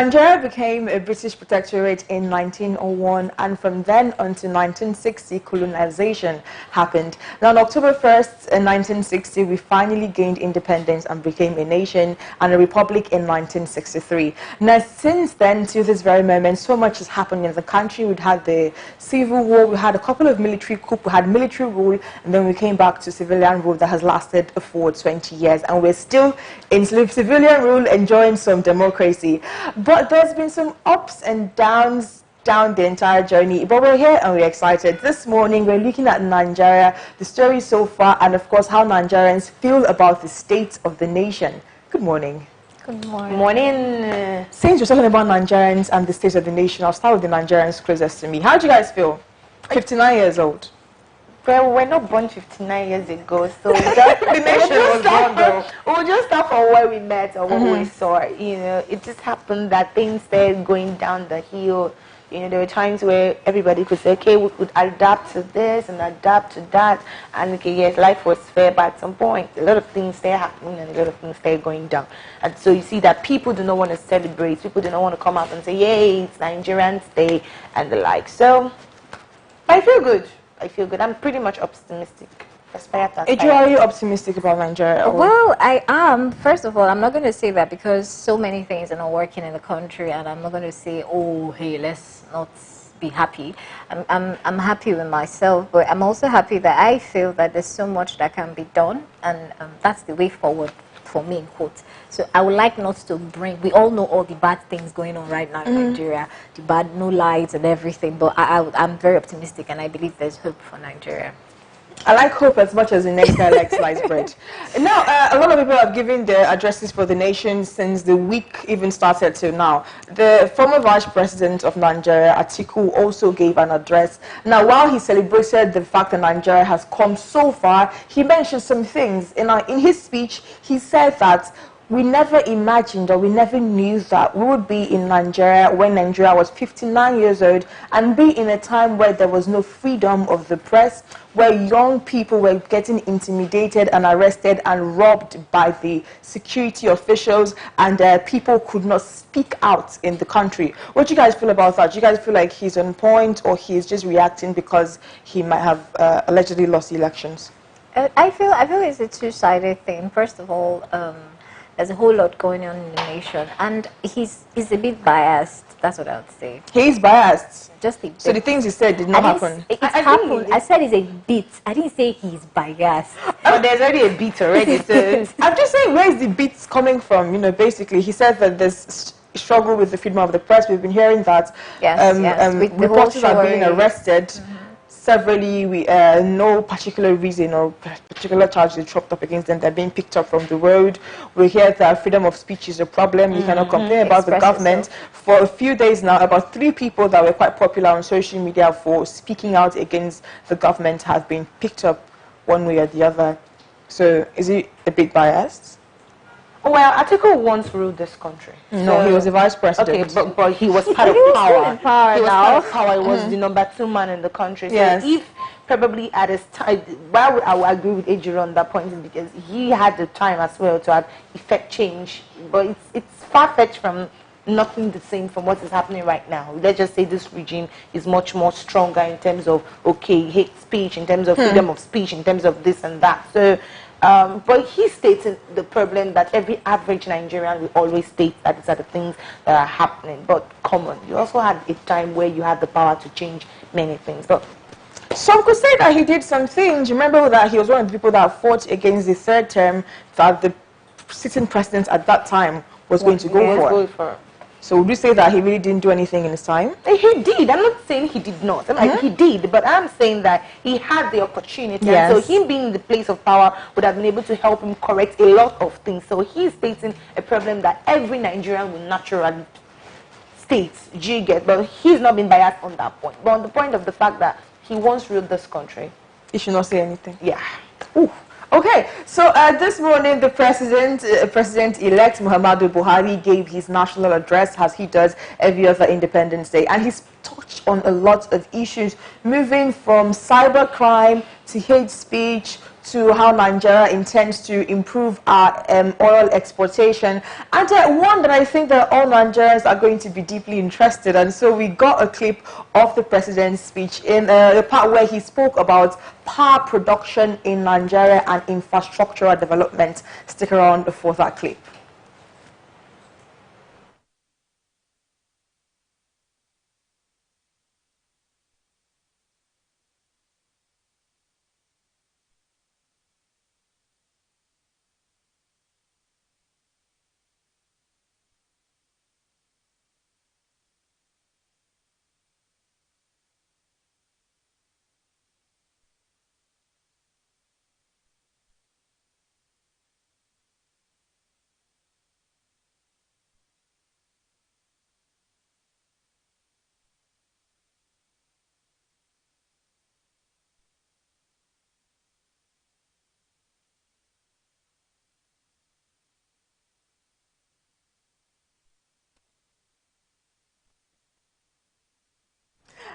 Nigeria became a British protectorate in 1901, and from then until 1960, colonization happened. Now, on October 1st, 1960, we finally gained independence and became a nation and a republic in 1963. Now, since then, to this very moment, so much has happened in the country. We'd had the civil war, we had a couple of military coups, we had military rule, and then we came back to civilian rule that has lasted for 20 years, and we're still in civilian rule, enjoying some democracy. But there's been some ups and downs down the entire journey. But we're here and we're excited. This morning, we're looking at Nigeria, the story so far, and of course, how Nigerians feel about the state of the nation. Good morning. Good morning. Morning. Since we're talking about Nigerians and the state of the nation, I'll start with the Nigerians closest to me. How do you guys feel? 59 years old. Well, we're not born 59 years ago, so the nation was born though. We'll just start from where we met or what we saw. You know, it just happened that things started going down the hill. You know, there were times where everybody could say, okay, we could adapt to this and adapt to that. And okay, yes, life was fair, but at some point, a lot of things started happening and a lot of things started going down. And so you see that people do not want to celebrate. People do not want to come out and say, yay, it's Nigerians Day and the like. So I feel good. I feel good. I'm pretty much optimistic. Are you optimistic about Nigeria? Well, I am. First of all, I'm not going to say that because so many things are not working in the country, and I'm not going to say, oh, hey, let's not be happy. I'm happy with myself, but I'm also happy that I feel that there's so much that can be done, and that's the way forward for me, in quotes. So I would like not to bring, we all know all the bad things going on right now in Nigeria, the bad, no lights and everything, but I'm very optimistic and I believe there's hope for Nigeria. I like hope as much as the next guy likes sliced bread. Now, a lot of people have given their addresses for the nation since the week even started till now. The former Vice President of Nigeria, Atiku, also gave an address. Now, while he celebrated the fact that Nigeria has come so far, he mentioned some things. In his speech, he said that we never imagined or we never knew that we would be in Nigeria when Nigeria was 59 years old and be in a time where there was no freedom of the press, where young people were getting intimidated and arrested and robbed by the security officials, and people could not speak out in the country. What do you guys feel about that? Do you guys feel like he's on point or he's just reacting because he might have allegedly lost the elections? I feel it's a two-sided thing. First of all, there's a whole lot going on in the nation, and he's a bit biased. That's what I would say. He's biased. Just a bit. So the things he said did not happen. It happened. I said it's a bit. I didn't say he's biased. But there's already a bit already. So I'm just saying, where's the bits coming from? You know, basically, he said that there's struggle with the freedom of the press. We've been hearing that. Yes, reporters are being arrested. Severally, no particular reason or particular charges chopped up against them. They're being picked up from the road. We hear that freedom of speech is a problem. You cannot complain about the government. For a few days now, about 3 people that were quite popular on social media for speaking out against the government have been picked up one way or the other. So is he a bit biased? well, Atiku once ruled this country. No, he was the vice president. Okay, but he was part of power. He was part of power. He was the number 2 man in the country. So yes. If probably at his time, why would I would agree with Ejiro on that point is because he had the time as well to have effect change. But it's far-fetched from nothing the same from what is happening right now. Let's just say this regime is much more stronger in terms of, okay, hate speech, in terms of freedom of speech, in terms of this and that. So, but he states the problem that every average Nigerian will always state that these are the things that are happening. But come on, you also had a time where you had the power to change many things. But some could say that he did some things. Remember that he was one of the people that fought against the 3rd term that the sitting president at that time was going to go for. So would you say that he really didn't do anything in his time? He did. I'm not saying he did not. I'm like, he did. But I'm saying that he had the opportunity. Yes. And so him being in the place of power would have been able to help him correct a lot of things. So he's facing a problem that every Nigerian will naturally state. Do you get? But he's not been biased on that point. But on the point of the fact that he once ruled this country. He should not say anything. Yeah. Ooh. Okay, so this morning the President-elect Muhammadu Buhari gave his national address as he does every other Independence Day, and he's touched on a lot of issues, moving from cybercrime to hate speech to how Nigeria intends to improve our oil exportation, and one that I think that all Nigerians are going to be deeply interested in. So we got a clip of the president's speech in the part where he spoke about power production in Nigeria and infrastructural development. Stick around for that clip.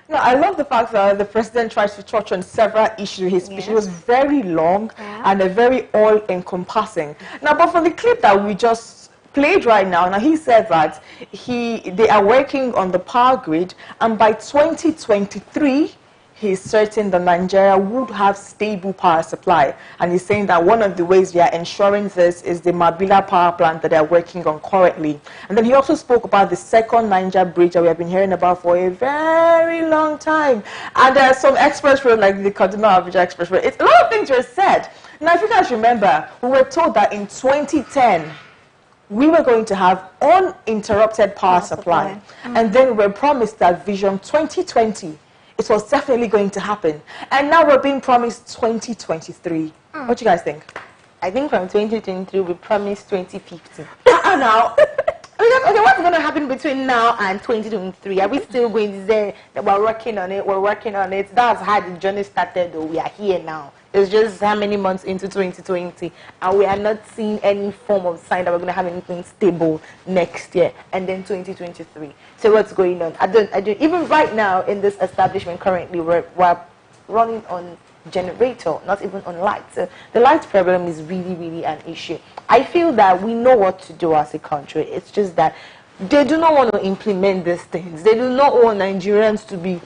No, I love the fact that the president tries to touch on several issues. His speech was very long and very all-encompassing. Now, but for the clip that we just played right now, he said that they are working on the power grid, and by 2023, he's certain that Nigeria would have stable power supply. And he's saying that one of the ways they are ensuring this is the Mabila power plant that they are working on currently. And then he also spoke about the second Niger bridge that we have been hearing about for a very long time. And there are some express road, like the Kaduna Abuja Express Road. A lot of things were said. Now, if you guys remember, we were told that in 2010, we were going to have uninterrupted power supply. And then we were promised that Vision 2020, it was definitely going to happen. And now we're being promised 2023. What do you guys think? I think from 2023, we promised 2050. Now, okay, what's going to happen between now and 2023? Are we still going to say that we're working on it, we're working on it? That's how the journey started, though. We are here now. It's just how many months into 2020, and we are not seeing any form of sign that we're going to have anything stable next year, and then 2023. So what's going on? I don't. Even right now in this establishment currently, we're running on generator, not even on light. So the light problem is really, really an issue. I feel that we know what to do as a country. It's just that they do not want to implement these things. They do not want Nigerians to be,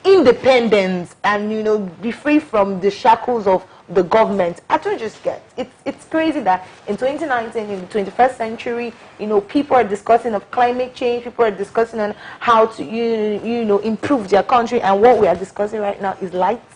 independent and, be free from the shackles of the government. I don't just get it's crazy that in 2019, in the 21st century, people are discussing of climate change. People are discussing on how to, improve their country. And what we are discussing right now is lights.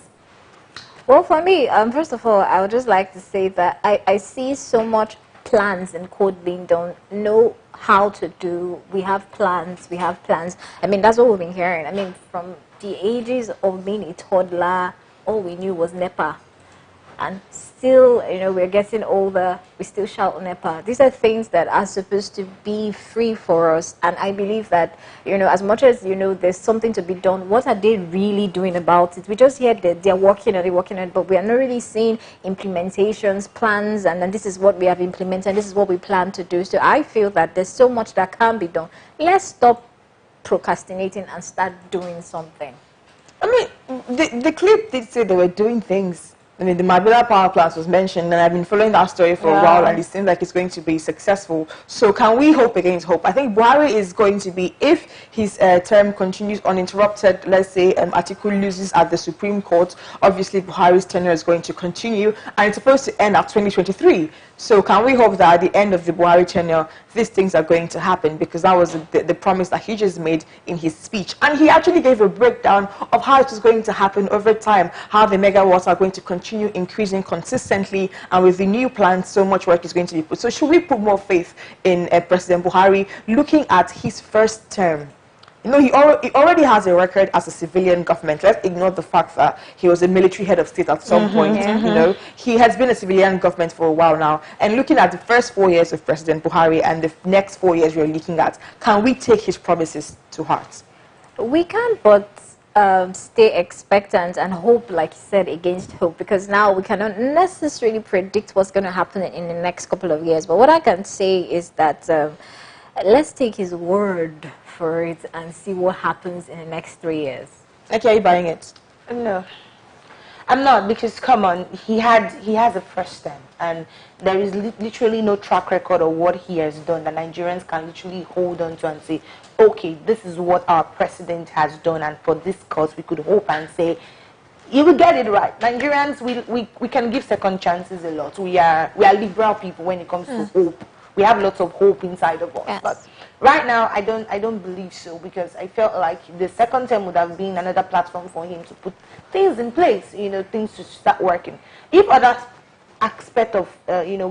Well, for me, first of all, I would just like to say that I see so much plans and code being done. Know how to do. We have plans. I mean, that's what we've been hearing. I mean, from the ages of being a toddler, all we knew was NEPA. And still, we're getting older, we still shout NEPA. These are things that are supposed to be free for us. And I believe that, as much as, there's something to be done, what are they really doing about it? We just hear that they're working on it, but we are not really seeing implementations, plans, and then this is what we have implemented, and this is what we plan to do. So I feel that there's so much that can be done. Let's stop procrastinating and start doing something. I mean, the clip did say they were doing things. I mean, the Mabila power plant was mentioned, and I've been following that story for a while, and it seems like it's going to be successful. So can we hope against hope? I think Buhari is going to be, if his term continues uninterrupted, let's say Atiku loses at the Supreme Court, obviously Buhari's tenure is going to continue, and it's supposed to end at 2023. So can we hope that at the end of the Buhari tenure, these things are going to happen? Because that was the promise that he just made in his speech. And he actually gave a breakdown of how it is going to happen over time, how the megawatts are going to continue increasing consistently, and with the new plans, so much work is going to be put. So should we put more faith in President Buhari looking at his first term? He already has a record as a civilian government. Let's ignore the fact that he was a military head of state at some point. He has been a civilian government for a while now. And looking at the first 4 years of President Buhari and the next 4 years we're looking at, can we take his promises to heart? We can, but stay expectant and hope, like you said, against hope, because now we cannot necessarily predict what's going to happen in the next couple of years. But what I can say is that let's take his word for it and see what happens in the next 3 years. Okay, are you buying it? No. I'm not, because come on, he has a first term, and there is literally no track record of what he has done that Nigerians can literally hold on to and say, okay, this is what our president has done, and for this cause we could hope and say, you will get it right. Nigerians, we can give second chances a lot. We are liberal people when it comes to hope. We have lots of hope inside of us. Yes. But right now, I don't believe so, because I felt like the second term would have been another platform for him to put things in place, things to start working. If other aspect of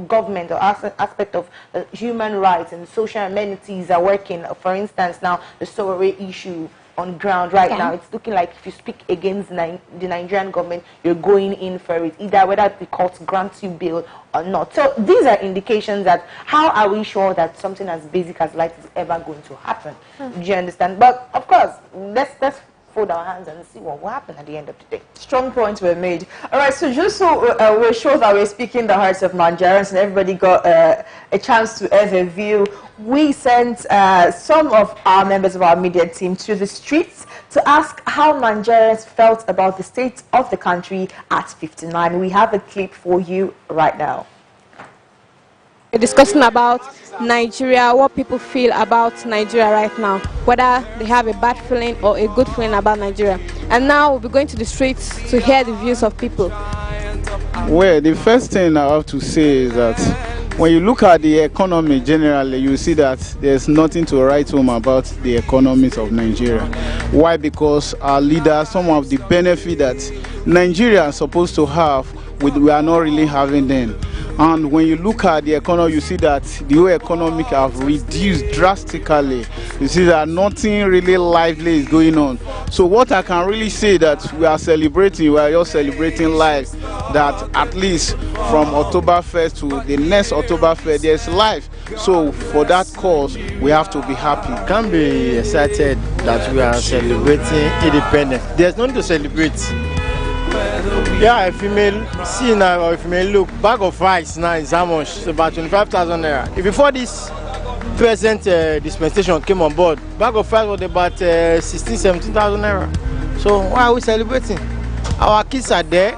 government or aspect of human rights and social amenities are working, for instance, now the Sowore issue on ground right now, it's looking like if you speak against the Nigerian government, you're going in for it, either whether the court grants you bail or not. So these are indications that how are we sure that something as basic as light is ever going to happen? Do you understand? But of course, let's fold our hands and see what will happen at the end of the day. Strong points were made. All right, so just so we're sure that we're speaking the hearts of Nigerians and everybody got a chance to air their view, we sent some of our members of our media team to the streets to ask how Nigerians felt about the state of the country at 59. We have a clip for you right now. We're discussing about Nigeria, what people feel about Nigeria right now, whether they have a bad feeling or a good feeling about Nigeria. And now we'll be going to the streets to hear the views of people. Well, the first thing I have to say is that when you look at the economy generally, you see that there's nothing to write home about the economies of Nigeria. Why? Because our leaders, some of the benefit that Nigeria is supposed to have, we are not really having them. And when you look at the economy, you see that the whole economic have reduced drastically. You see that nothing really lively is going on. So what I can really say that we are celebrating, we are just celebrating life. That at least from October 1st to the next October 1st, there's life. So for that cause, we have to be happy. Can't be excited that we are celebrating independence. There's nothing to celebrate. Yeah, if you may see now, or if you may look, bag of rice now is how much? It's about 25,000 naira. If before this present dispensation came on board, bag of rice was about 17,000 naira. So why are we celebrating? Our kids are there,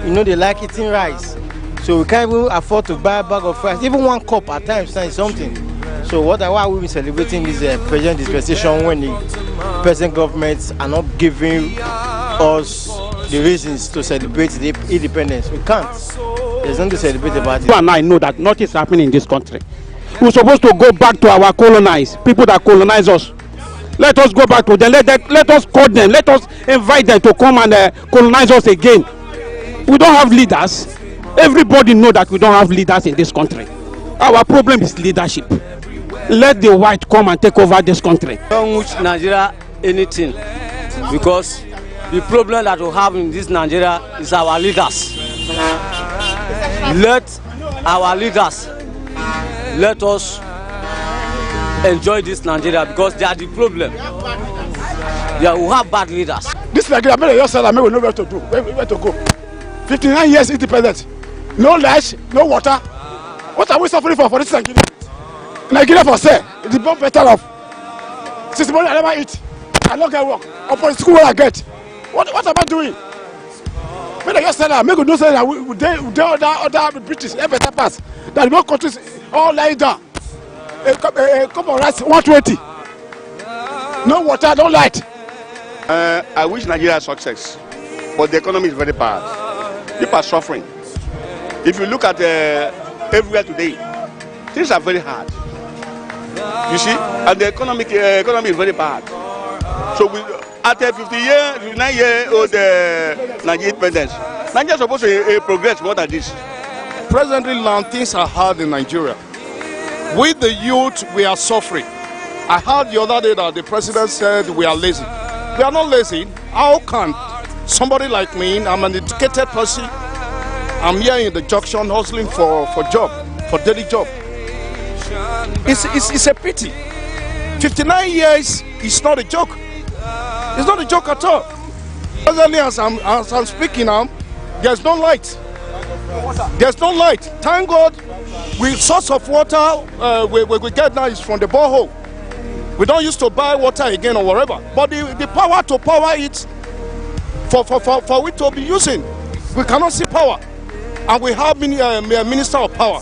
they like eating rice. So we can't even afford to buy a bag of rice. Even one cup at times is something. So why are we celebrating this present dispensation when the present governments are not giving us the reasons to celebrate the independence? We can't. There's nothing to celebrate about it. You and I know that nothing is happening in this country. We're supposed to go back to our colonized people that colonize us. Let us go back to them. Let us call them. Let us invite them to come and colonize us again. We don't have leaders. Everybody knows that we don't have leaders in this country. Our problem is leadership. Let the white come and take over this country. Don't wish Nigeria anything, because the problem that we have in this Nigeria is our leaders. Let our leaders let us enjoy this Nigeria, because they are the problem. Yeah, we have bad leaders. This Nigeria, I just said, I know where to do, where to go. 59 years independent, no lights, no water. What are we suffering for this Nigeria? Nigeria for sale, the bomb better off. Since morning I never eat, I don't get work. Or for the school where I get. What am I doing? When I just said that, make do say that we other British better pass. That more countries all lying down. A cup of rice 120. No water, no light. I wish Nigeria success, but the economy is very bad. People are suffering. If you look at everywhere today, things are very hard. You see, and the economy is very bad. So after 59-year-old Nigerian independence, Nigeria is supposed to progress more than this. Presently now, things are hard in Nigeria. With the youth, we are suffering. I heard the other day that the president said we are lazy. We are not lazy. How can somebody like me, I'm an educated person, I'm here in the junction hustling for daily job. It's a pity. 59 years is not a joke. It's not a joke at all. Presently, as I'm speaking now, there's no light. There's no light. Thank God, source of water we get now is from the borehole. We don't used to buy water again or whatever. But the power to power it for we to be using. We cannot see power. And we have a minister of power.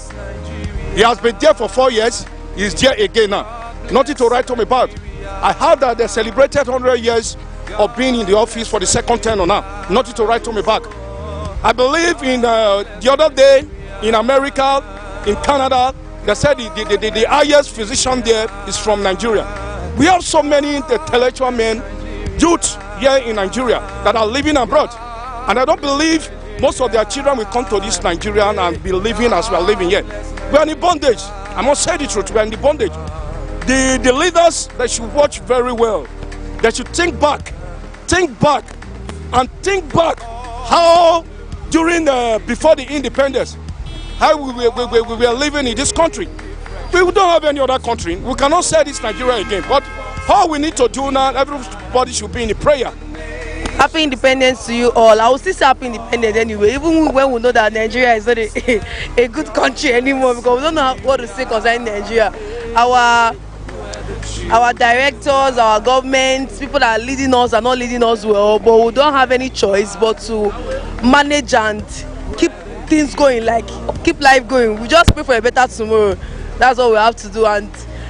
He has been there for 4 years. He's there again now. Nothing to write home about. I heard that they celebrated 100 years of being in the office for the second term now. Nothing to write home about. I believe in the other day in America, in Canada, they said the highest physician there is from Nigeria. We have so many intellectual men, youth here in Nigeria that are living abroad. And I don't believe most of their children will come to this Nigeria and be living as we are living here. We are in bondage. I must say the truth, we are in the bondage. The leaders, they should watch very well. They should think back how during before the independence, how we were living in this country. We don't have any other country. We cannot say this Nigeria again. But all we need to do now, everybody should be in the prayer. Happy independence to you all. I will still say happy independence anyway, even when we know that Nigeria is not a good country anymore, because we don't know what to say concerning Nigeria. Our directors, our government, people that are leading us are not leading us well, but we don't have any choice but to manage and keep things going, like keep life going. We just pray for a better tomorrow. That's all we have to do, and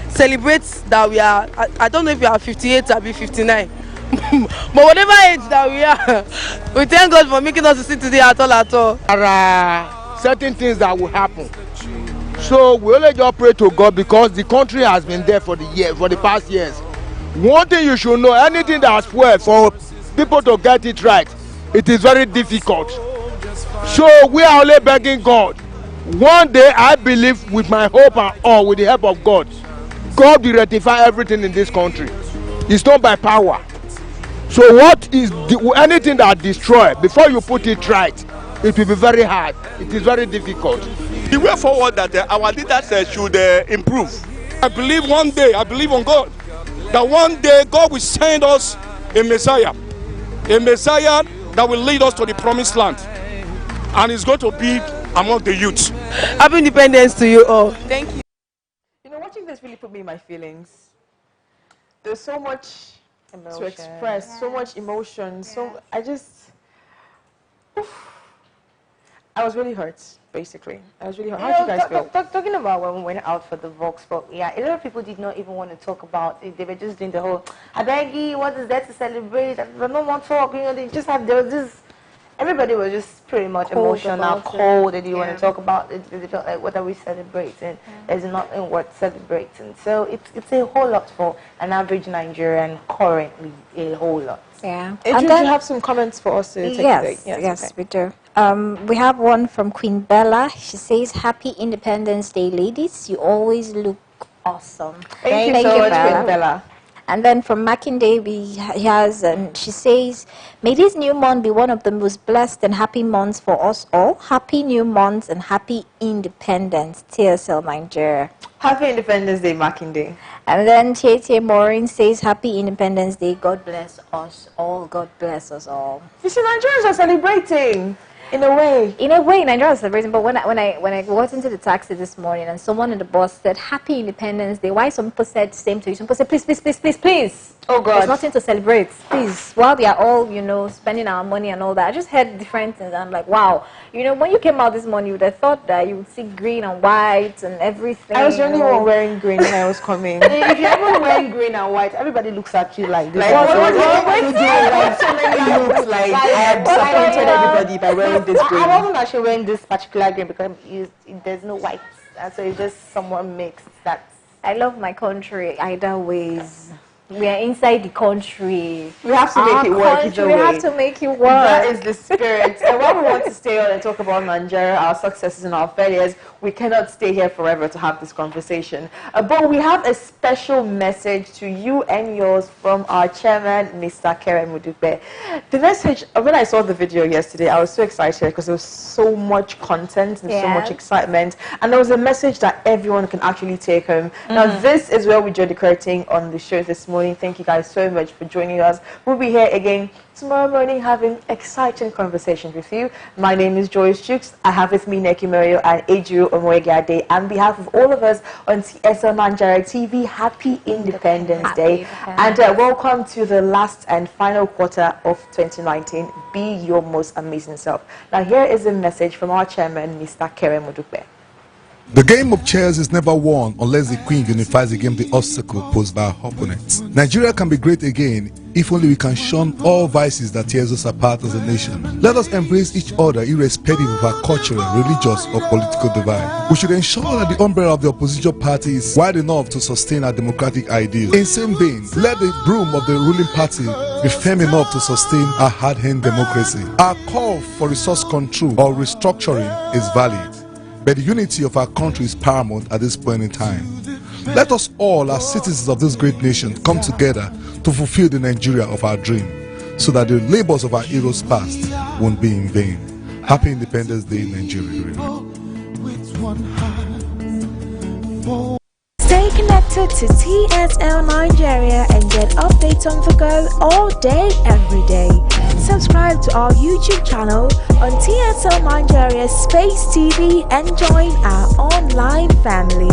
celebrate that we are, I don't know if we are 58 or 59. But whatever age that we are, we thank God for making us to see today at all. There are certain things that will happen. So we only just pray to God because the country has been there for the past years. One thing you should know, anything that's well for people to get it right, it is very difficult. So we are only begging God. One day I believe with my hope and all, with the help of God, God will rectify everything in this country. It's not by power. So what is anything that destroys, before you put it right, it will be very hard. It is very difficult. The way forward that our leaders should improve. I believe one day, I believe on God, that one day God will send us a Messiah that will lead us to the promised land. And it's going to be among the youth. Happy independence to you all. Thank you. You know, watching this really put me in my feelings. There's so much emotion to express, so much emotion. So I was really hurt, basically. I was really hurt. How did you guys feel? Talking about when we went out for the Vox Pop, a lot of people did not even want to talk about it. They were just doing the whole, Abegi, what is there to celebrate? I don't want to talk. You know, they was this. Everybody was just pretty much emotional, cold. They didn't want to talk about it. They felt like, what are we celebrating? There's nothing worth celebrating. So it's a whole lot for an average Nigerian currently, a whole lot. Yeah. And do you have some comments for us to take today? Yes, we do. We have one from Queen Bella. She says, "Happy Independence Day, ladies. You always look awesome." Thank you so much, Queen Bella. And then from Mackinday, she says, "May this new month be one of the most blessed and happy months for us all. Happy new month and happy independence, TSL Nigeria." Happy Independence Day, Mackinday. And then Tietie Maureen says, "Happy Independence Day. God bless us all. God bless us all." You see, Nigerians are celebrating. In a way, Nigeria is celebrating. But when I walked into the taxi this morning and someone in the bus said, "Happy Independence Day," why some people said the same to you? Some people said, "Please." Oh God, there's nothing to celebrate. Please, while we are all spending our money and all that. I just heard different things. I'm like, wow. When you came out this morning, you would have thought that you would see green and white and everything. I was the only one wearing green when I was coming. If you're ever wearing green and white, everybody looks at you like this. What you do? So many looks like I have disappointed everybody by wearing this green. I wasn't actually wearing this particular green because there's no white, so it's just somewhat mixed. I love my country either ways. We are inside the country. We have to make it work either way. We have to make it work. That is the spirit. And while we want to stay on and talk about Nigeria, our successes and our failures, we cannot stay here forever to have this conversation. But we have a special message to you and yours from our chairman, Mr. Keren Mudupe. The message, when I saw the video yesterday, I was so excited because there was so much content and so much excitement. And there was a message that everyone can actually take home. Now, this is where we draw the curtain on the show this morning. morning. Thank you guys so much for joining us. We'll be here again tomorrow morning having exciting conversations with you. My name is Joyce Chooks. I have with me Neki Mario and Ejiro Omoegiade. On behalf of all of us on TSL Nigeria TV, happy Independence Day. And welcome to the last and final quarter of 2019. Be your most amazing self. Now here is a message from our chairman, Mr. Kere Modupe. The game of chess is never won unless the queen unifies against the obstacle posed by our opponents. Nigeria can be great again if only we can shun all vices that tears us apart as a nation. Let us embrace each other irrespective of our cultural, religious or political divide. We should ensure that the umbrella of the opposition party is wide enough to sustain our democratic ideals. In same vein, let the broom of the ruling party be firm enough to sustain our hard-earned democracy. Our call for resource control or restructuring is valid, but the unity of our country is paramount at this point in time. Let us all, as citizens of this great nation, come together to fulfill the Nigeria of our dream, so that the labors of our heroes past won't be in vain. Happy Independence Day, Nigeria. Stay connected to TSL Nigeria and get updates on the go all day, every day. Subscribe to our YouTube channel on TSL Nigeria Space TV and join our online family.